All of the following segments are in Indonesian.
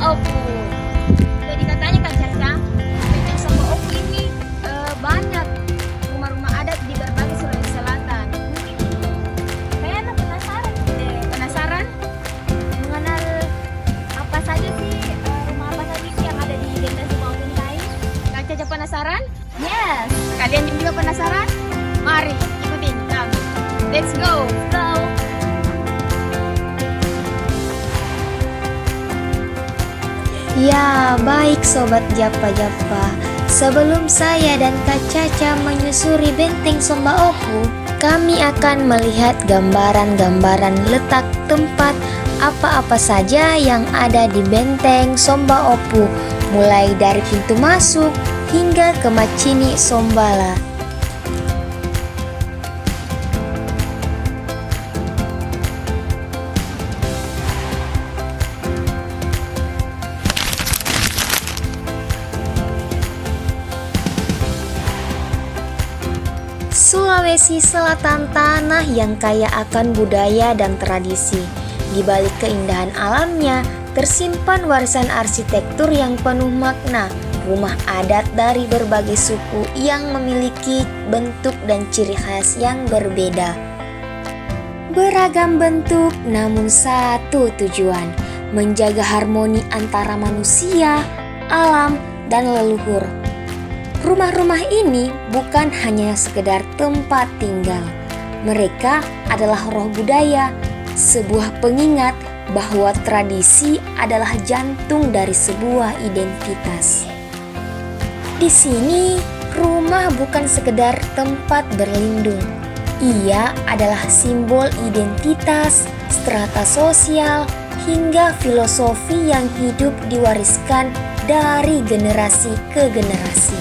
Opu. Jadi katanya Kak Caca, Benteng Somba Opu ini banyak rumah-rumah adat di berbagai Sulawesi Selatan. Kayaknya penasaran, penasaran mengenal apa saja sih rumah apa saja sih yang ada di Benteng Somba Opu ini? Kak Caca penasaran? Yes. Kalian juga penasaran? Mari ikutin kami. Let's go. Go. Ya, baik Sobat Japa-Japa. Sebelum saya dan Kak Caca menyusuri Benteng Somba Opu, kami akan melihat gambaran-gambaran letak tempat apa-apa saja yang ada di Benteng Somba Opu, mulai dari pintu masuk hingga ke Macini Sombala. Sulawesi Selatan tanah yang kaya akan budaya dan tradisi. Di balik keindahan alamnya, tersimpan warisan arsitektur yang penuh makna, rumah adat dari berbagai suku yang memiliki bentuk dan ciri khas yang berbeda. Beragam bentuk namun satu tujuan, menjaga harmoni antara manusia, alam, dan leluhur. Rumah-rumah ini bukan hanya sekedar tempat tinggal. Mereka adalah roh budaya, sebuah pengingat bahwa tradisi adalah jantung dari sebuah identitas. Di sini, rumah bukan sekedar tempat berlindung. Ia adalah simbol identitas, strata sosial, hingga filosofi yang hidup diwariskan dari generasi ke generasi.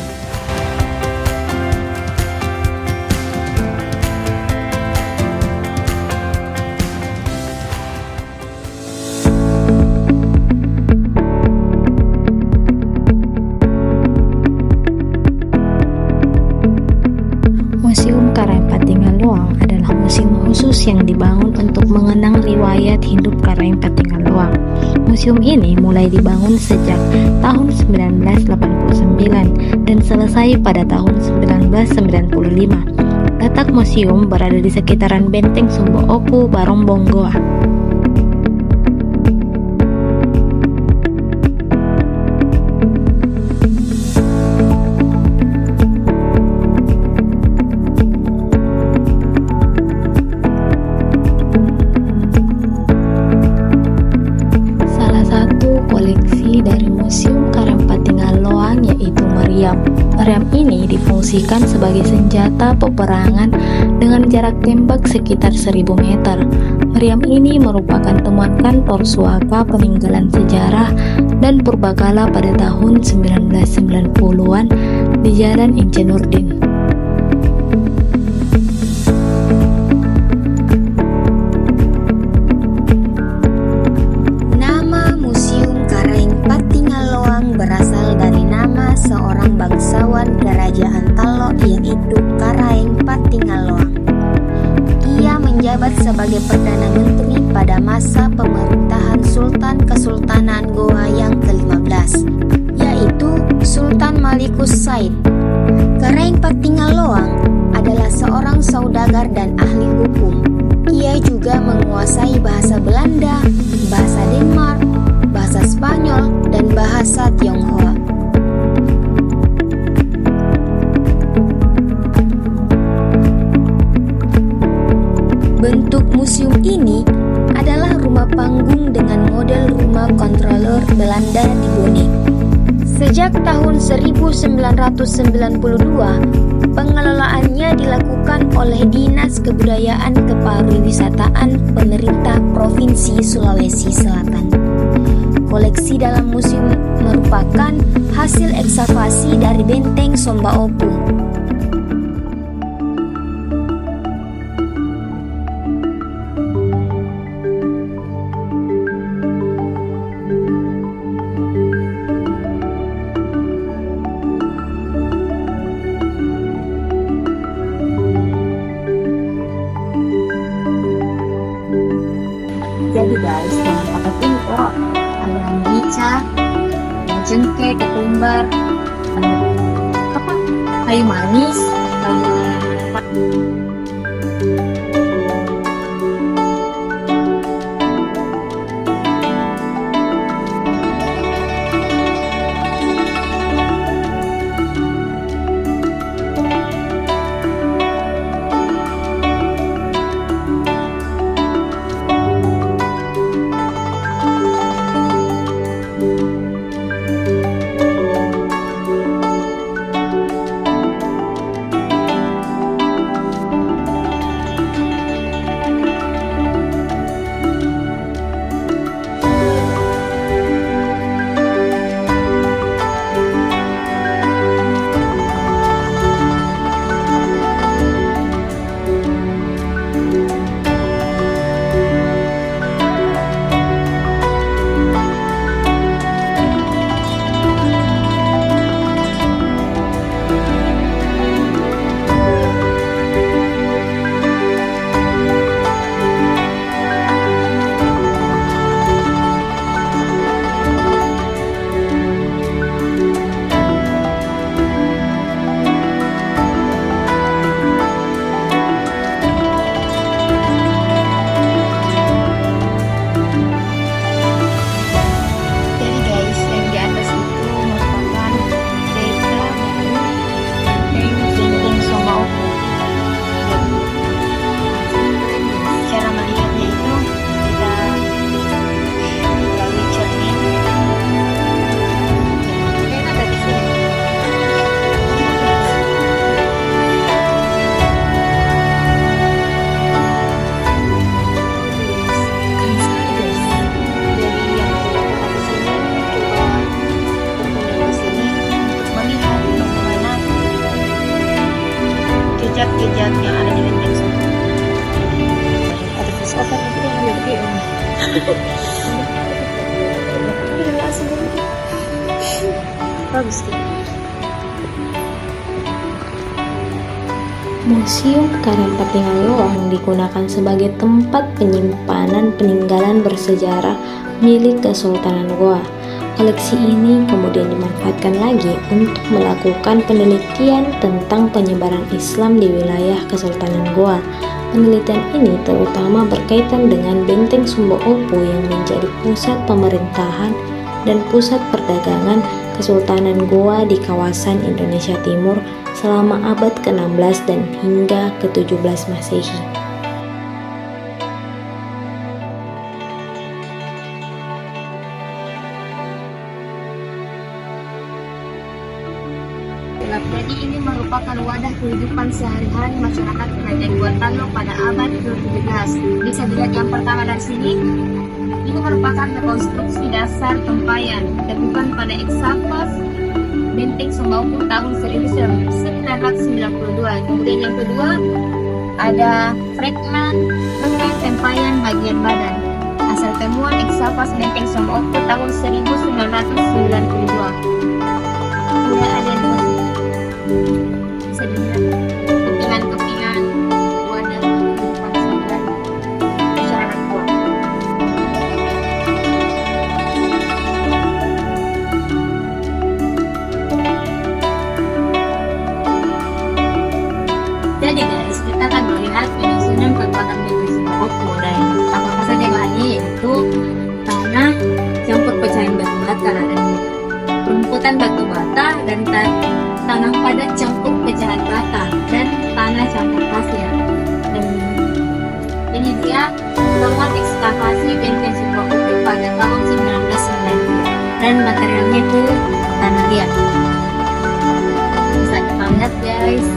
Museum Karaeng Patinggal Loang adalah museum khusus yang dibangun untuk mengenang riwayat hidup Karaeng Patinggal Loang. Museum ini mulai dibangun sejak tahun 1989 dan selesai pada tahun 1995. Letak museum berada di sekitaran Benteng Somba Opu, Barong Bonggoa. Koleksi dari Museum Karaeng Patinggal Loang yaitu meriam. Meriam ini difungsikan sebagai senjata peperangan dengan jarak tembak sekitar 1000 meter. Meriam ini merupakan temuan kantor suaka peninggalan sejarah dan purbakala pada tahun 1990-an di Jalan Incenurdin. Seorang bangsawan kerajaan Talo yaitu Karaeng Patinggal Loang. Ia menjabat sebagai Perdana Menteri pada masa pemerintahan Sultan Kesultanan Goa yang ke-15, yaitu Sultan Malikus Said. Karaeng Patinggal Loang adalah seorang saudagar dan ahli hukum. Ia juga menguasai bahasa Belanda, bahasa Denmark, bahasa Spanyol, dan bahasa Tionghoa. Bentuk museum ini adalah rumah panggung dengan model rumah kontroler Belanda di Bone. Sejak tahun 1992, pengelolaannya dilakukan oleh Dinas Kebudayaan Kepariwisataan Pemerintah Provinsi Sulawesi Selatan. Koleksi dalam museum merupakan hasil ekskavasi dari Benteng Somba Opu. Jadi guys, jangan pakai pintu, kalian bisa cengkeh, ketumbar, apa, kayu manis, jadi guys, yang di atas itu merupakan data dari benteng Somaoku. Cara melihatnya itu kita melalui cermin. Dan ada di sini. Keren sekali guys. Jadi yang kita lakukan di sini coba berkunjung ke sini untuk melihat bagaimana jejak-jejak yang ada di benteng Somaoku. Ada filosofer itu yang lebih bagus gitu. Museum Karang Patingan Loang digunakan sebagai tempat penyimpanan peninggalan bersejarah milik Kesultanan Goa. Koleksi ini kemudian dimanfaatkan lagi untuk melakukan penelitian tentang penyebaran Islam di wilayah Kesultanan Goa. Penelitian ini terutama berkaitan dengan Benteng Sumba Opu yang menjadi pusat pemerintahan dan pusat perdagangan Kesultanan Goa di kawasan Indonesia Timur selama abad ke-16 dan hingga ke-17 Masehi. Jadi ini merupakan wadah kehidupan sehari-hari masyarakat Kerajaan Gorontalo pada abad ke-17. Bisa dilihat yang pertama dari sini. Ini merupakan rekonstruksi dasar tempayan ditemukan pada Eksavas Benteng Sumba Opu tahun 1992. Kemudian yang kedua ada fragmen tempayan bagian badan. Asal temuan Eksavas Benteng Sumba Opu tahun 1992. Kemudian ada dua bisa dilihat kepingan-kepingan wadah kehidupan sehari-hari masyarakat Goa. Jadi guys, kita akan melihat penyusunan kekuatan Benteng Sumba Opu dan apa saja bahannya, yaitu tanah, campur pecahan batu bata dan rumputan batu bata dan tanah padat campur pecahan bata dan tanah campur pasir. Dan ini dia temuan ekskavasi Benteng Sumba Opu pada tahun 1992 dan materialnya itu tanah liat. Bisa kita lihat guys.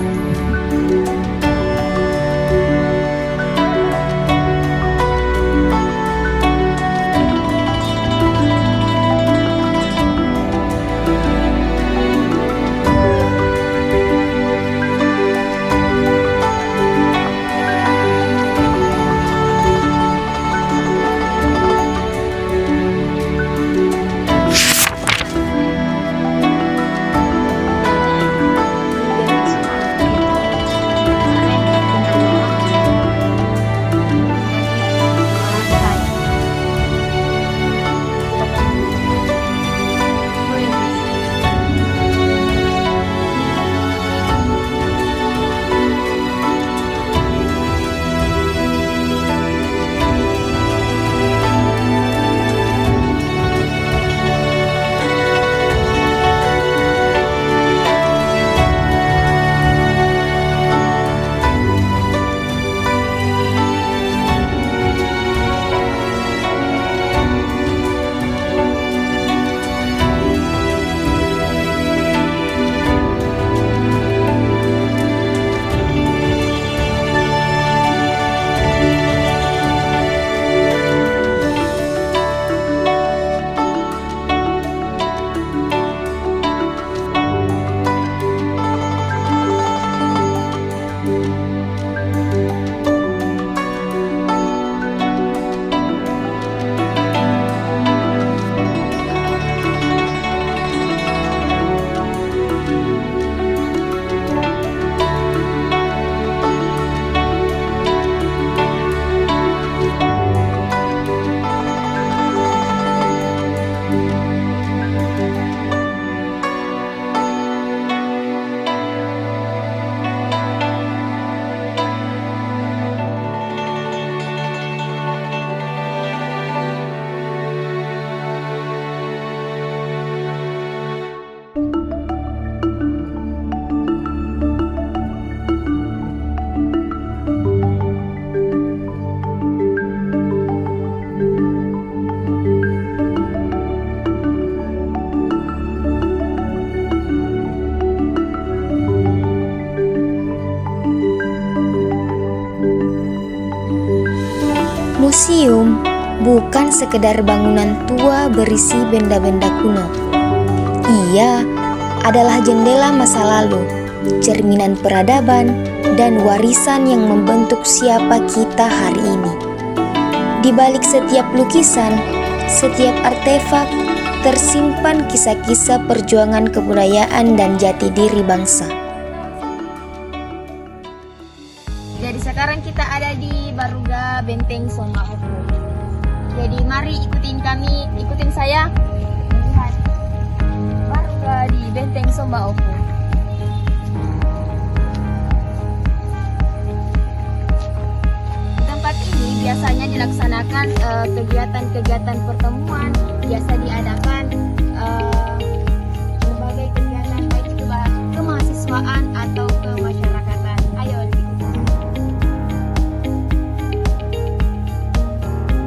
Museum bukan sekedar bangunan tua berisi benda-benda kuno. Ia adalah jendela masa lalu, cerminan peradaban, dan warisan yang membentuk siapa kita hari ini. Di balik setiap lukisan, setiap artefak, tersimpan kisah-kisah perjuangan kebudayaan dan jati diri bangsa. Jadi sekarang kita ada di Baruga Benteng Somba Opu. Jadi mari ikutin saya melihat Baruga di Benteng Somba Opu. Di tempat ini biasanya dilaksanakan kegiatan-kegiatan pertemuan, biasa diadakan berbagai kegiatan baik itu kemahasiswaan atau kemasyarakatan. Ayo ikuti.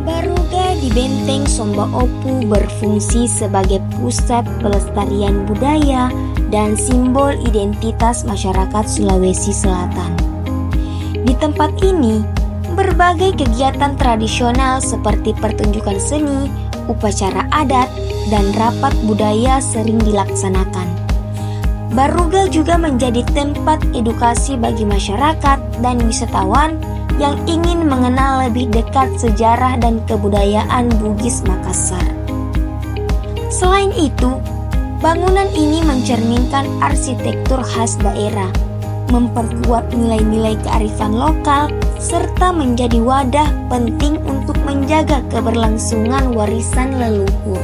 Baruga di Benteng Somba Opu berfungsi sebagai pusat pelestarian budaya dan simbol identitas masyarakat Sulawesi Selatan. Di tempat ini, berbagai kegiatan tradisional seperti pertunjukan seni, upacara adat, dan rapat budaya sering dilaksanakan. Baruga juga menjadi tempat edukasi bagi masyarakat dan wisatawan yang ingin mengenal lebih dekat sejarah dan kebudayaan Bugis Makassar. Selain itu, bangunan ini mencerminkan arsitektur khas daerah, memperkuat nilai-nilai kearifan lokal, serta menjadi wadah penting untuk menjaga keberlangsungan warisan leluhur.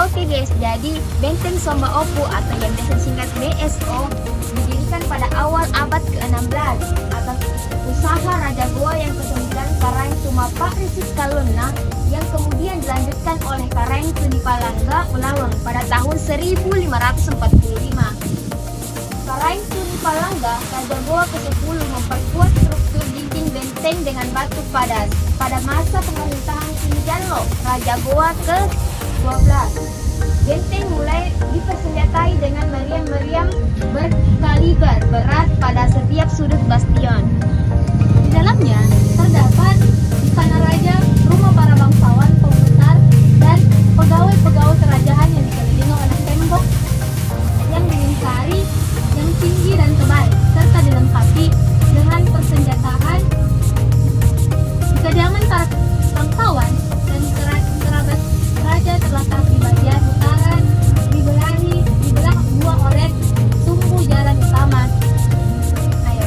Oke guys, jadi Benteng Somba Opu atau yang biasa disingkat BSO didirikan pada awal abad ke-16 atas usaha Raja Goa yang ke-9 Karaeng Tumapa Risis Kalona yang kemudian dilanjutkan oleh Karaeng Tunipalangga Ulaweng pada tahun 1545. Karaeng Tunipalangga, Raja Goa ke-10, memperkuat struktur dinding benteng dengan batu padas. Pada masa pemerintahan Sinijanlo, Raja Goa ke-12, benteng mulai dipersenjatai dengan meriam-meriam berkaliber berat pada setiap sudut bastion. Di dalamnya terdapat istana raja, rumah para bangsawan, pemutar, dan pegawai-pegawai kerajaan yang dikelilingi oleh tembok yang dilingkari yang tinggi dan tebal, serta dilengkapi dengan persenjataan. Di kediaman para bangsawan dan kerabat raja terletak di bagian utara, dibelah dua oleh sumbu jalan utama. Ayo.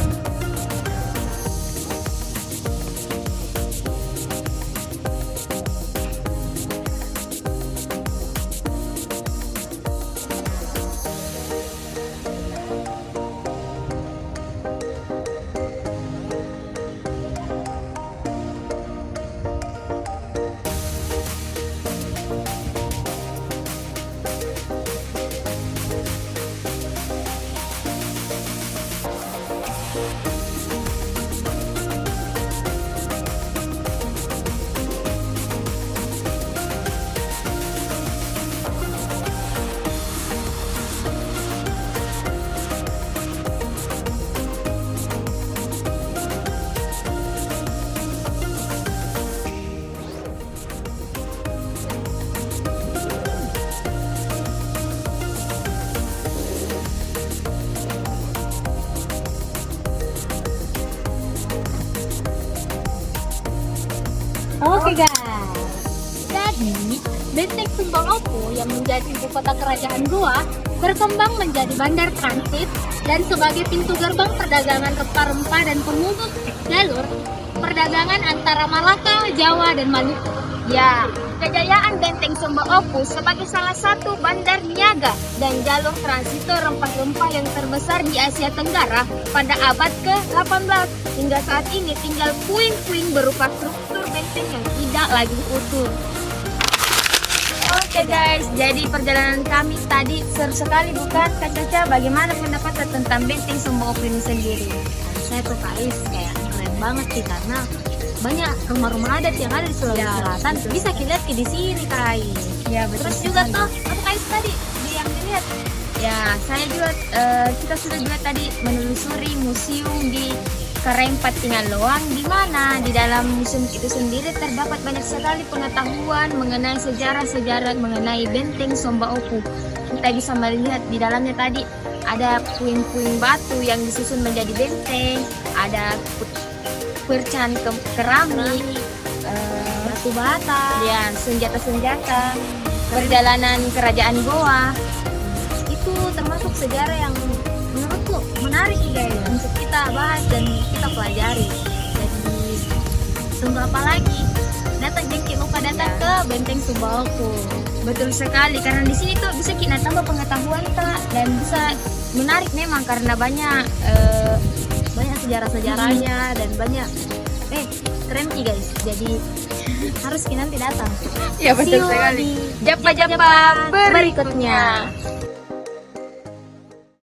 Oke guys, jadi Benteng Sumba Opu yang menjadi ibu kota kerajaan Goa berkembang menjadi bandar transit dan sebagai pintu gerbang perdagangan rempah-rempah dan pemutus jalur perdagangan antara Malaka, Jawa, dan Maluku. Ya, kejayaan Benteng Sumba Opu sebagai salah satu bandar niaga dan jalur transito rempah-rempah yang terbesar di Asia Tenggara pada abad ke-18. Hingga saat ini tinggal puing-puing berupa struktur benteng yang tidak lagi utuh. Oke guys, jadi perjalanan kami tadi seru sekali bukan Kak Caca? Bagaimana pendapat tentang Benteng Sumba Opu ini sendiri? Saya tuh guys kayak keren banget sih karena banyak rumah-rumah adat yang ada di Sulawesi Selatan bisa kita lihat di sini guys. Ya, Terus juga tuh apa guys tadi yang dilihat? Ya, saya juga kita sudah juga tadi menelusuri museum di Karaeng Patingaloang, di mana di dalam museum itu sendiri terdapat banyak sekali pengetahuan mengenai sejarah-sejarah mengenai Benteng Sumba Opu. Kita bisa melihat di dalamnya tadi ada puing-puing batu yang disusun menjadi benteng, ada percan keramik, Batu bata. ya senjata-senjata, perjalanan kerajaan Goa. Itu termasuk sejarah yang menurutku menarik guys untuk kita bahas dan kita pelajari. Jadi tunggu apa lagi? Datang jengki lupa datang ke Benteng Sumba Opu. Betul sekali, karena di sini tuh bisa kita tambah pengetahuan Kak, dan bisa menarik memang karena banyak Banyak sejarah-sejarahnya dan banyak keren sih guys. Jadi harus kita nanti datang. ya See you di Japa-japa berikutnya.